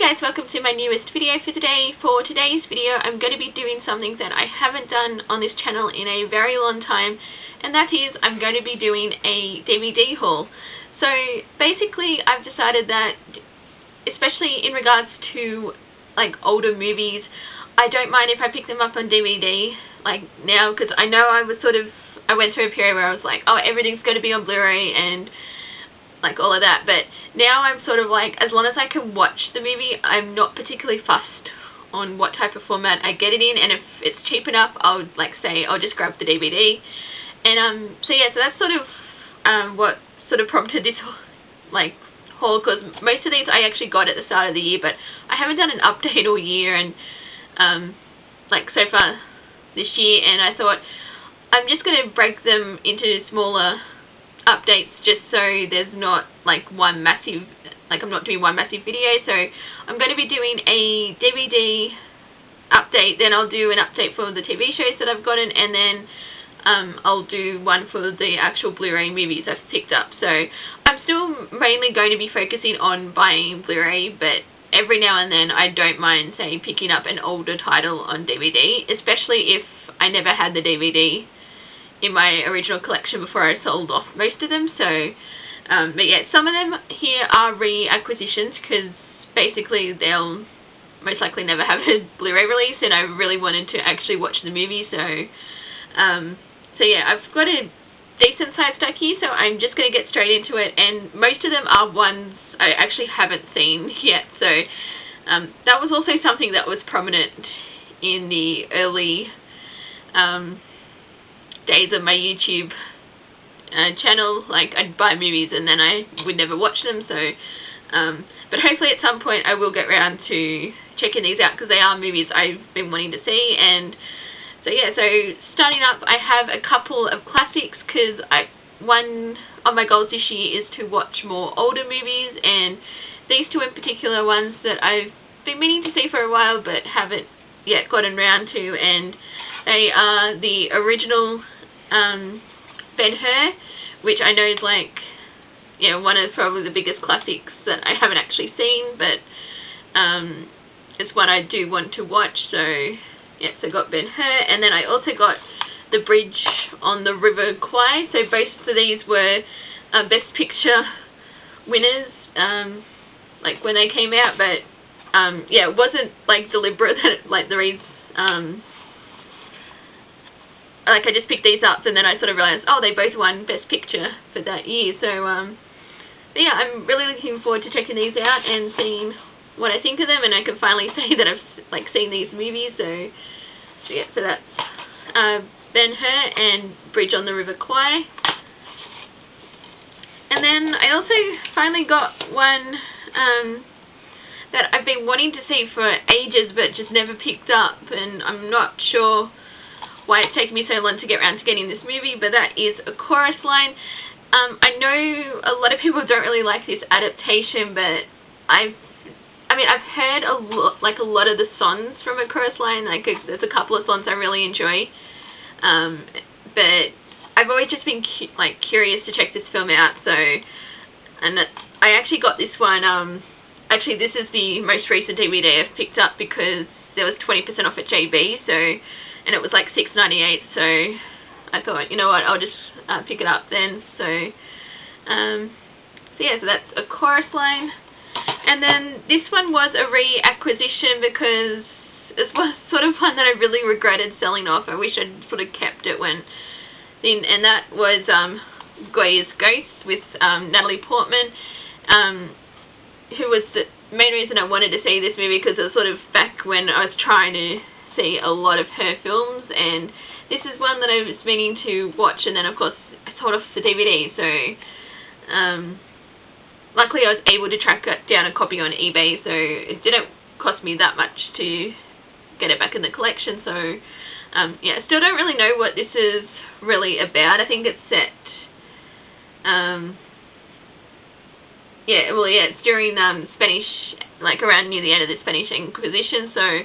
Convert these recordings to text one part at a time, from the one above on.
guys, welcome to my newest video for today. For today's video, I'm going to be doing something that I haven't done on this channel in a very long time, and that is I'm going to be doing a DVD haul. So basically, I've decided that, especially in regards to like older movies, I don't mind if I pick them up on DVD like now, because I know I went through a period where I was like, oh, everything's going to be on Blu-ray and like all of that, but now I'm sort of like, as long as I can watch the movie, I'm not particularly fussed on what type of format I get it in, and if it's cheap enough, I'll just grab the DVD. And so that's sort of what sort of prompted this like haul, because most of these I actually got at the start of the year, but I haven't done an update all year, and like so far this year, and I thought I'm just going to break them into smaller updates, just so there's not like one massive, like I'm not doing one massive video. So I'm going to be doing a DVD update, then I'll do an update for the TV shows that I've gotten, and then I'll do one for the actual Blu-ray movies I've picked up. So I'm still mainly going to be focusing on buying Blu-ray, but every now and then I don't mind, say, picking up an older title on DVD, especially if I never had the DVD in my original collection before I sold off most of them. So but yeah, some of them here are re-acquisitions, because basically they'll most likely never have a Blu-ray release, and I really wanted to actually watch the movie. So so yeah, I've got a decent sized stack here, so I'm just going to get straight into it, and most of them are ones I actually haven't seen yet. So that was also something that was prominent in the early days of my YouTube channel. Like, I'd buy movies and then I would never watch them. So but hopefully at some point I will get around to checking these out, because they are movies I've been wanting to see. And so yeah, so starting up, I have a couple of classics, because one of my goals this year is to watch more older movies, and these two in particular, ones that I've been meaning to see for a while but haven't yet gotten around to, and they are the original Ben-Hur, which I know is like, you know, one of probably the biggest classics that I haven't actually seen, but it's one I do want to watch. So yes, I got Ben-Hur, and then I also got The Bridge on the River Kwai. So both of these were Best Picture winners, like when they came out, but yeah, it wasn't like deliberate that like the reads like I just picked these up and then I sort of realised, oh, they both won Best Picture for that year. So but yeah, I'm really looking forward to checking these out and seeing what I think of them, and I can finally say that I've like seen these movies. So yeah, so that's Ben-Hur and Bridge on the River Kwai. And then I also finally got one that I've been wanting to see for ages but just never picked up, and I'm not sure why it's taken me so long to get around to getting this movie, but that is A Chorus Line. I know a lot of people don't really like this adaptation, but I've heard a lot of the songs from A Chorus Line. Like, there's a couple of songs I really enjoy, but I've always just been curious to check this film out. So, and I actually got this one. Actually, this is the most recent DVD I've picked up, because there was 20% off at JB. So. And it was like $6.98, so I thought, you know what, I'll just pick it up then. So yeah, so that's A Chorus Line. And then this one was a re-acquisition, because it was sort of one that I really regretted selling off. I wish I'd sort of kept it when then, and that was Goya's Ghost with Natalie Portman, who was the main reason I wanted to see this movie, because it was sort of back when I was trying to see a lot of her films, and this is one that I was meaning to watch, and then of course I sold off the DVD. So luckily I was able to track down a copy on eBay, so it didn't cost me that much to get it back in the collection. So yeah, I still don't really know what this is really about. I think it's set it's during Spanish, like around near the end of the Spanish Inquisition. So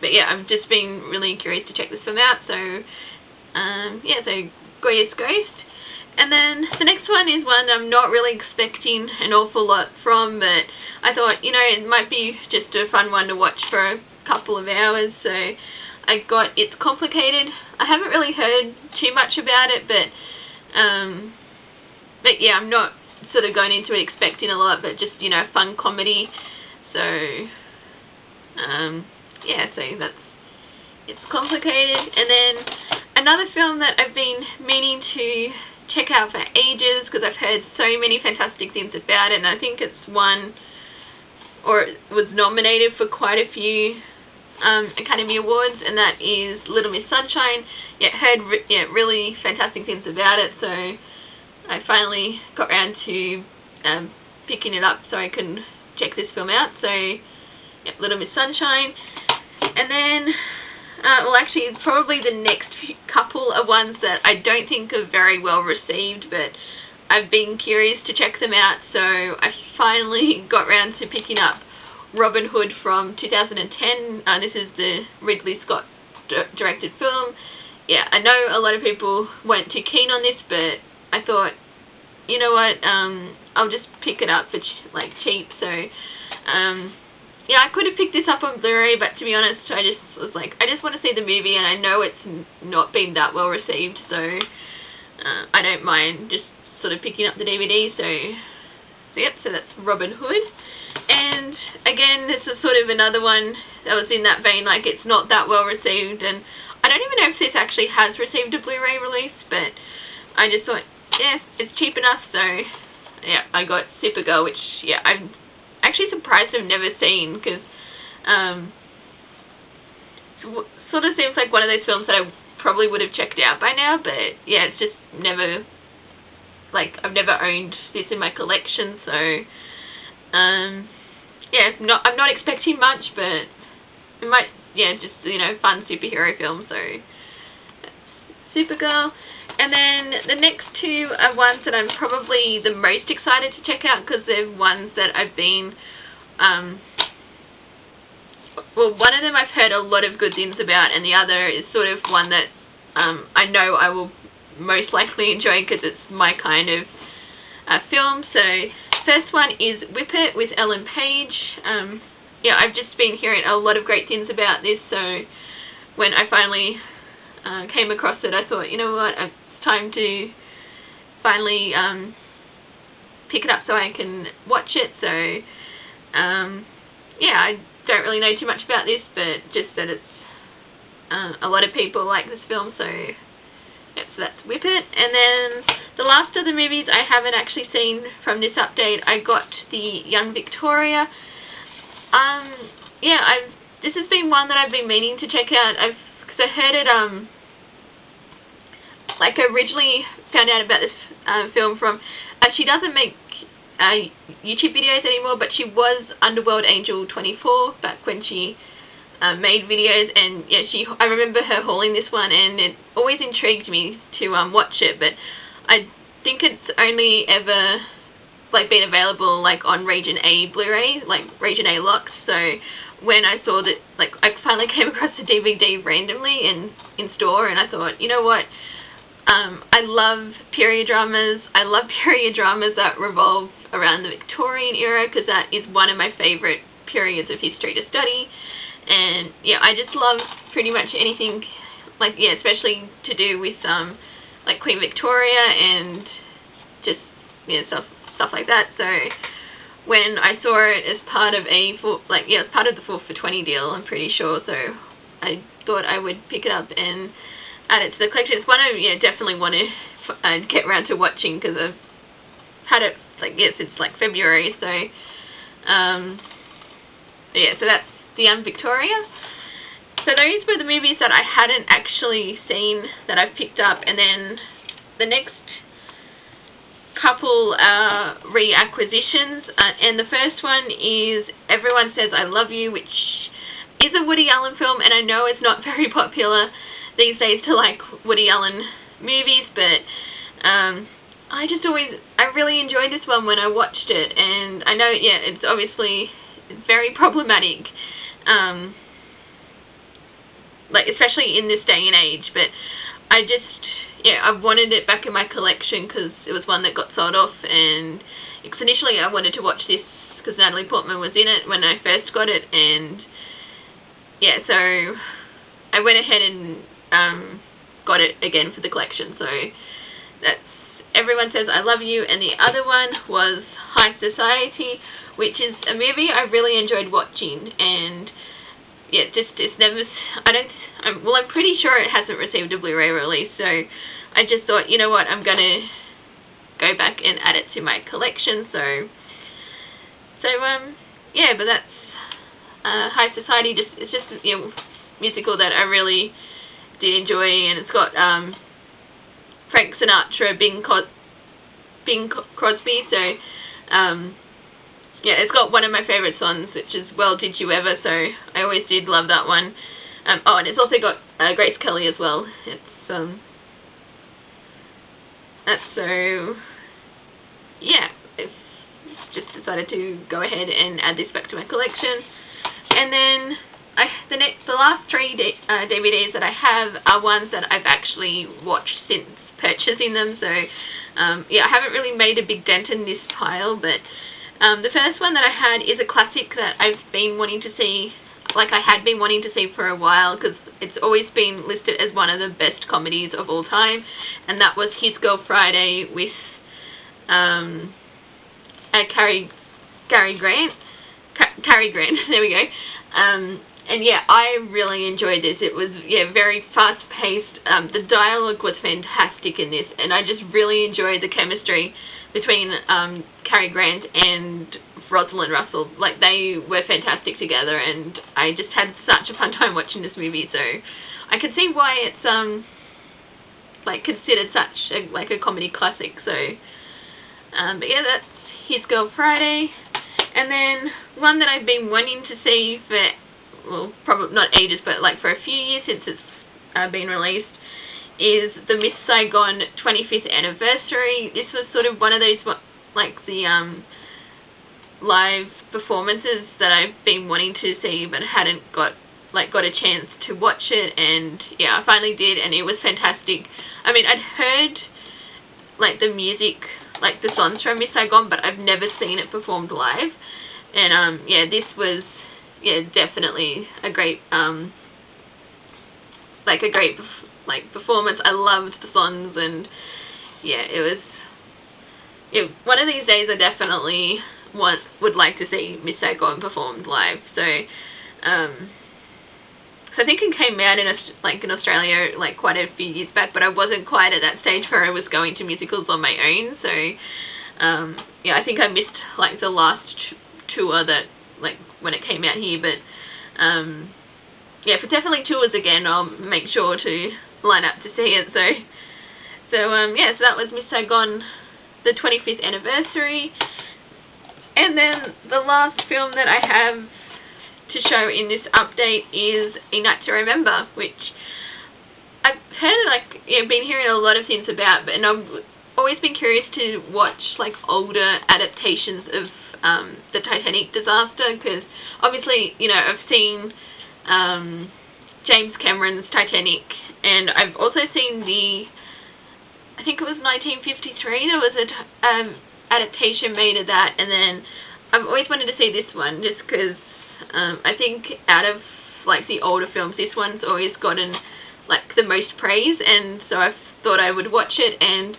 but yeah, I've just been really curious to check this film out. So yeah, so Goya's Ghost. And then the next one is one I'm not really expecting an awful lot from, but I thought, you know, it might be just a fun one to watch for a couple of hours, so I got It's Complicated. I haven't really heard too much about it, but yeah, I'm not sort of going into it expecting a lot, but just, you know, fun comedy. So yeah, so that's It's Complicated. And then another film that I've been meaning to check out for ages, because I've heard so many fantastic things about it, and I think it's won or was nominated for quite a few Academy Awards, and that is Little Miss Sunshine. Heard really fantastic things about it, so I finally got around to picking it up so I can check this film out. So yeah, Little Miss Sunshine. And then well, actually, probably the next couple are ones that I don't think are very well received, but I've been curious to check them out, so I finally got round to picking up Robin Hood from 2010. This is the Ridley Scott directed film. Yeah, I know a lot of people weren't too keen on this, but I thought, you know what, I'll just pick it up for cheap, so yeah, I could have picked this up on Blu-ray, but to be honest, I just was like, I just want to see the movie, and I know it's not been that well received, so I don't mind just sort of picking up the DVD. So yep, so that's Robin Hood. And again, this is sort of another one that was in that vein, like it's not that well received, and I don't even know if this actually has received a Blu-ray release, but I just thought, yeah, it's cheap enough, so yeah, I got Supergirl, which, yeah, I'm actually surprised I've never seen, because sort of seems like one of those films that I probably would have checked out by now, but yeah, it's just never, like, I've never owned this in my collection, so yeah, I'm not expecting much, but it might, yeah, just, you know, fun superhero film, so Supergirl. And then the next two are ones that I'm probably the most excited to check out, because they're ones that I've been, well, one of them I've heard a lot of good things about, and the other is sort of one that I know I will most likely enjoy, because it's my kind of film. So first one is Whip It with Ellen Page. Yeah, I've just been hearing a lot of great things about this, so when I finally came across it, I thought, you know what, it's time to finally pick it up so I can watch it. So yeah, I don't really know too much about this, but just that it's a lot of people like this film, so yep, so that's Whip It. And then the last of the movies I haven't actually seen from this update, I got the Young Victoria. Yeah, this has been one that I've been meaning to check out. Because I heard it, like, I originally found out about this film from, she doesn't make YouTube videos anymore, but she was Underworld Angel 24 back when she made videos, and yeah, I remember her hauling this one, and it always intrigued me to watch it, but I think it's only ever like been available like on Region A Blu-ray, like Region A Lux. So when I saw that, like, I finally came across the DVD randomly in store, and I thought, you know what, I love period dramas. I love period dramas that revolve around the Victorian era, because that is one of my favorite periods of history to study. And yeah, I just love pretty much anything, like, yeah, especially to do with like Queen Victoria and just, yeah, stuff like that. So when I saw it as part of it's part of the 4 for 20 deal, I'm pretty sure, so I thought I would pick it up and add it to the collection. It's one I definitely want to get around to watching, because I've had it, like, since like February, so yeah, so that's the Young Victoria. So those were the movies that I hadn't actually seen that I've picked up, and then the next couple are reacquisitions, and the first one is Everyone Says I Love You, which is a Woody Allen film, and I know it's not very popular these days to like Woody Allen movies, but I really enjoyed this one when I watched it, and I know, yeah, it's obviously very problematic, like, especially in this day and age, but I just, yeah, I wanted it back in my collection because it was one that got sold off, and because initially I wanted to watch this because Natalie Portman was in it when I first got it, and yeah, so I went ahead and got it again for the collection. So that's Everyone Says I Love You, and the other one was High Society, which is a movie I really enjoyed watching, and yeah, it's never, I'm pretty sure it hasn't received a Blu-ray release, so I just thought, you know what, I'm gonna go back and add it to my collection. So yeah, but that's High Society. It's just musical that I really did enjoy, and it's got Frank Sinatra, Bing Crosby, so yeah, it's got one of my favourite songs, which is Well Did You Ever, so I always did love that one. Oh, and it's also got Grace Kelly as well. It's so yeah, I've just decided to go ahead and add this back to my collection. And then the last three DVDs that I have are ones that I've actually watched since purchasing them, so yeah, I haven't really made a big dent in this pile, but the first one that I had is a classic that I've been wanting to see, like I had been wanting to see for a while, because it's always been listed as one of the best comedies of all time, and that was His Girl Friday with Cary Grant, there we go. And yeah, I really enjoyed this. It was, yeah, very fast-paced. The dialogue was fantastic in this, and I just really enjoyed the chemistry between Cary Grant and Rosalind Russell. Like, they were fantastic together, and I just had such a fun time watching this movie. So I can see why it's like considered such a comedy classic. So but yeah, that's His Girl Friday. And then one that I've been wanting to see for, well, probably not ages, but like for a few years since it's been released, is the Miss Saigon 25th anniversary. This was sort of one of those, like the live performances that I've been wanting to see but hadn't got a chance to watch it, and yeah, I finally did, and it was fantastic. I mean, I'd heard like the music, like the songs from Miss Saigon, but I've never seen it performed live, and yeah, this was, yeah, definitely a great performance. I loved the songs, and yeah, it was one of these days I definitely would like to see Miss Saigon performed live. So I think it came out in Australia like quite a few years back, but I wasn't quite at that stage where I was going to musicals on my own. So yeah, I think I missed like the last tour that, like, when it came out here, but yeah, for definitely tours again, I'll make sure to line up to see it. So yeah, so that was Miss Saigon, the 25th anniversary. And then the last film that I have to show in this update is A Night to Remember, which I've heard, like, yeah, been hearing a lot of things about, and I've always been curious to watch like older adaptations of the Titanic disaster, because obviously, you know, I've seen James Cameron's Titanic, and I've also seen I think it was 1953, there was a adaptation made of that, and then I've always wanted to see this one, just because I think out of like the older films, this one's always gotten like the most praise, and so I thought I would watch it. And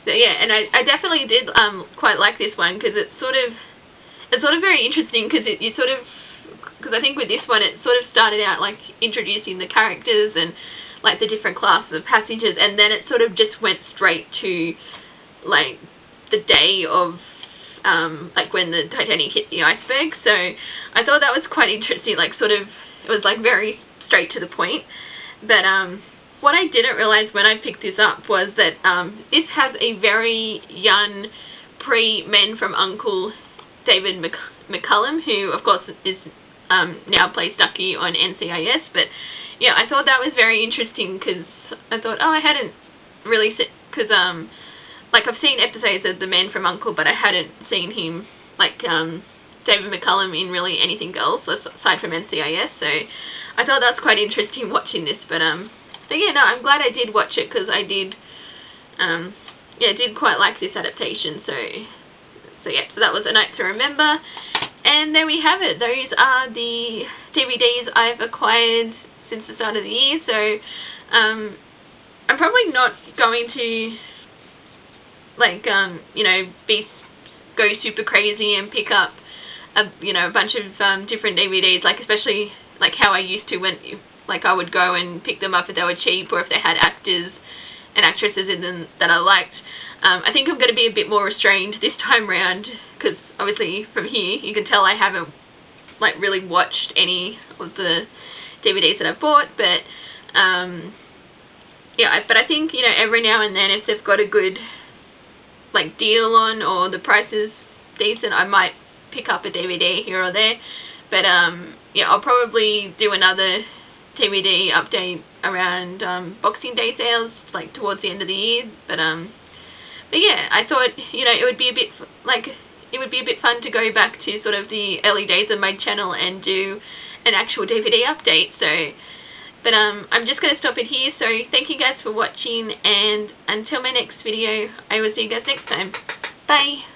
so yeah, and I definitely did quite like this one, because it's sort of very interesting, because because I think with this one it sort of started out like introducing the characters and like the different classes of passengers, and then it sort of just went straight to like the day of like when the Titanic hit the iceberg. So I thought that was quite interesting, like sort of, it was like very straight to the point. But what I didn't realize when I picked this up was that this has a very young pre-Men from U.N.C.L.E. David McCallum, who of course is now plays Ducky on NCIS. But yeah, I thought that was very interesting, because I thought, oh, I hadn't really because like I've seen episodes of The Men from U.N.C.L.E., but I hadn't seen him, like David McCallum, in really anything else aside from NCIS. So I thought that's quite interesting watching this. But So yeah, no, I'm glad I did watch it, because I did, did quite like this adaptation. So yeah, so that was A Night to Remember. And there we have it. Those are the DVDs I've acquired since the start of the year. So I'm probably not going to, like, go super crazy and pick up a bunch of different DVDs, like, especially like how I used to, when I would go and pick them up if they were cheap, or if they had actors and actresses in them that I liked. I think I'm going to be a bit more restrained this time round, because obviously from here you can tell I haven't really watched any of the DVDs that I've bought, but but I think every now and then, if they've got a good deal on, or the price is decent, I might pick up a DVD here or there. But I'll probably do another DVD update around Boxing Day sales, towards the end of the year. But yeah, I thought it would be a bit fun to go back to sort of the early days of my channel and do an actual DVD update. So, but I'm just going to stop it here. So thank you guys for watching, and until my next video, I will see you guys next time. Bye!